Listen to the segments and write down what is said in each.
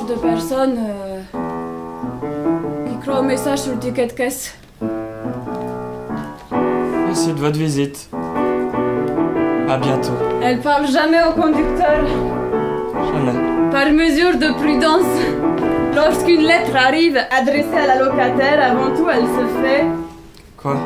de personnes qui croient au message sur le ticket de caisse. Merci de votre visite. À bientôt. Elle parle jamais au conducteur. Jamais. Par mesure de prudence, lorsqu'une lettre arrive adressée à la locataire, avant tout, elle se fait... Quoi?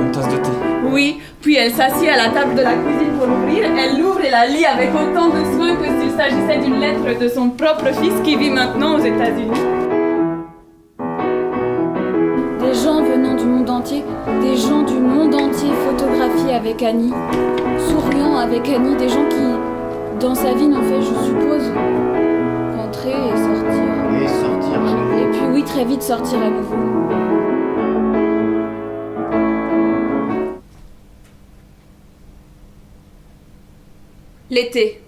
Une tasse de thé. Oui, puis elle s'assied à la table de la cuisine pour l'ouvrir, elle l'ouvre et la lit avec autant de soin que s'il s'agissait d'une lettre de son propre fils qui vit maintenant aux États-Unis. Des gens venant du monde entier, des gens du monde entier photographient avec Annie, souriant avec Annie, des gens qui, dans sa vie, n'ont fait, je suppose, rentrer et sortir. Et sortir à nouveau. Et puis oui, très vite sortir à nouveau. L'été,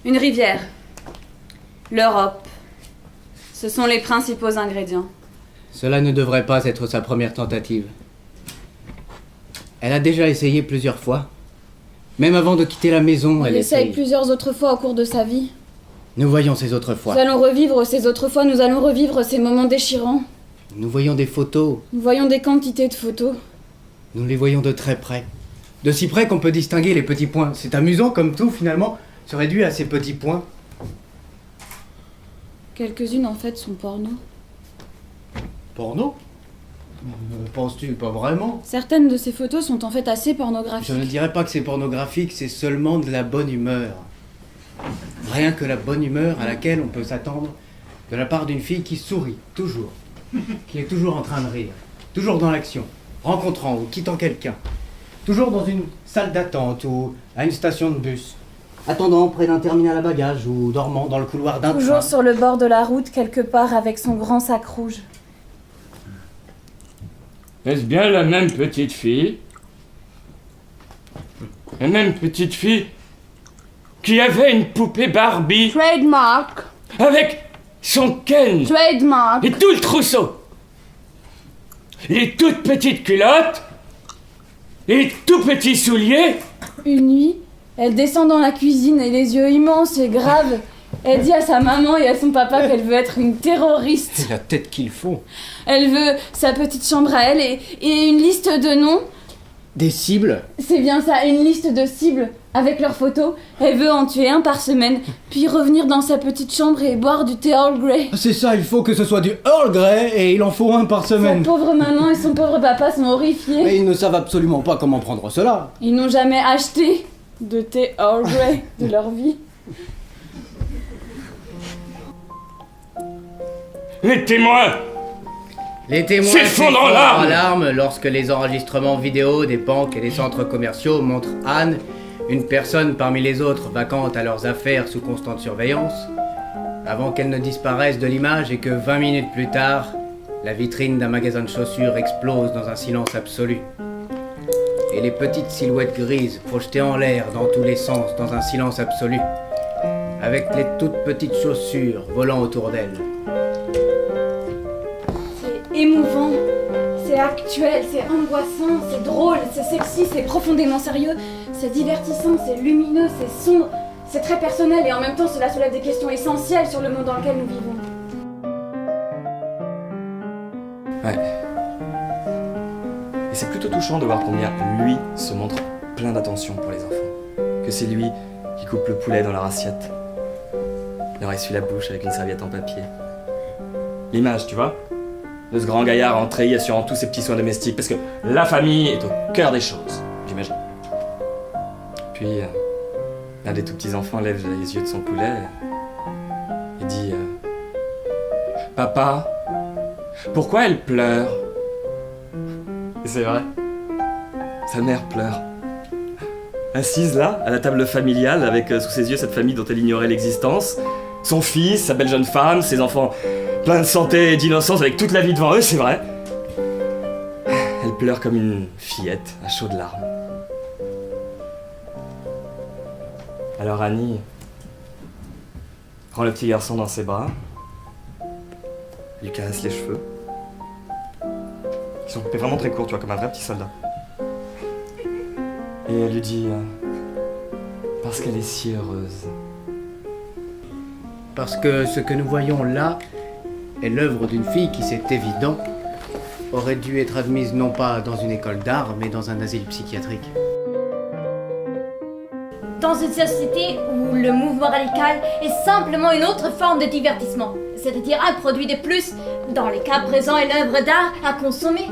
une rivière, l'Europe, ce sont les principaux ingrédients. Cela ne devrait pas être sa première tentative. Elle a déjà essayé plusieurs fois. Même avant de quitter la maison, elle Elle essaye essaye. plusieurs autres fois au cours de sa vie. Nous voyons ces autres fois. Nous allons revivre ces autres fois, nous allons revivre ces moments déchirants. Nous voyons des photos. Nous voyons des quantités de photos. Nous les voyons de très près. De si près qu'on peut distinguer les petits points. C'est amusant comme tout, finalement, se réduit à ces petits points. Quelques-unes, en fait, sont porno. Porno? Penses-tu pas vraiment? Certaines de ces photos sont en fait assez Je pornographiques. ne dirais pas que c'est pornographique, c'est seulement de la bonne humeur. Rien que la bonne humeur à laquelle on peut s'attendre de la part d'une fille qui sourit, toujours. Qui est toujours en train de rire. Toujours dans l'action. Rencontrant ou quittant quelqu'un. Toujours dans une salle d'attente ou à une station de bus. Attendant près d'un terminal à bagages ou dormant dans le couloir d'un train. Toujours sur le bord de la route, quelque part, avec son grand sac rouge. Est-ce bien la même petite fille? La même petite fille qui avait une poupée Barbie Trademark. avec son Ken Trademark. et tout le trousseau. Les toutes petites culottes et les tout petits souliers. Une nuit, elle descend dans la cuisine et les yeux immenses et graves, elle dit à sa maman et à son papa qu'elle veut être une terroriste. C'est la tête qu'il faut. Elle veut sa petite chambre à elle et une liste de noms. Des cibles. C'est bien ça, une liste de cibles avec leurs photos. Elle veut en tuer un par semaine, puis revenir dans sa petite chambre et boire du thé Earl Grey. C'est ça, il faut que ce soit du Earl Grey et il en faut un par Sa semaine. pauvre maman et son pauvre papa sont horrifiés. Et ils ne savent absolument pas comment prendre cela. Ils n'ont jamais acheté de thé Earl Grey de leur vie. Les témoins. Les témoins S'effondrent en s'effondrent larmes. en larmes lorsque les enregistrements vidéo des banques et des centres commerciaux montrent Anne, une personne parmi les autres vacante à leurs affaires sous constante surveillance, avant qu'elle ne disparaisse de l'image et que 20 minutes plus tard, la vitrine d'un magasin de chaussures explose dans un silence absolu. Et les petites silhouettes grises projetées en l'air dans tous les sens dans un silence absolu, avec les toutes petites chaussures volant autour d'elle. C'est émouvant, c'est actuel, c'est angoissant, c'est drôle, c'est sexy, c'est profondément sérieux, c'est divertissant, c'est lumineux, c'est sombre, c'est très personnel et en même temps cela soulève des questions essentielles sur le monde dans lequel nous vivons. Ouais. Et c'est plutôt touchant de voir combien lui se montre plein d'attention pour les enfants. Que c'est lui qui coupe le poulet dans leur assiette. Leur essuie la bouche avec une serviette en papier. L'image, tu vois, de ce grand gaillard en treillis assurant tous ses petits soins domestiques, parce que la famille est au cœur des choses, j'imagine. Puis, l'un des tout petits enfants lève les yeux de son poulet et dit Papa, pourquoi elle pleure? Et c'est vrai, sa mère pleure. Assise là, à la table familiale, avec sous ses yeux cette famille dont elle ignorait l'existence, son fils, sa belle jeune femme, ses enfants pleins de santé et d'innocence avec toute la vie devant eux, c'est vrai. Elle pleure comme une fillette, à chaudes larmes. Alors Annie prend le petit garçon dans ses bras, lui caresse les cheveux. Ils sont coupés vraiment très courts, tu vois, comme un vrai petit soldat. Et elle lui dit parce qu'elle est si heureuse. Parce que ce que nous voyons là est l'œuvre d'une fille qui, c'est évident, aurait dû être admise non pas dans une école d'art, mais dans un asile psychiatrique. Dans une société où le mouvement radical est simplement une autre forme de divertissement, c'est-à-dire un produit de plus, dans les cas présents, est l'œuvre d'art à consommer.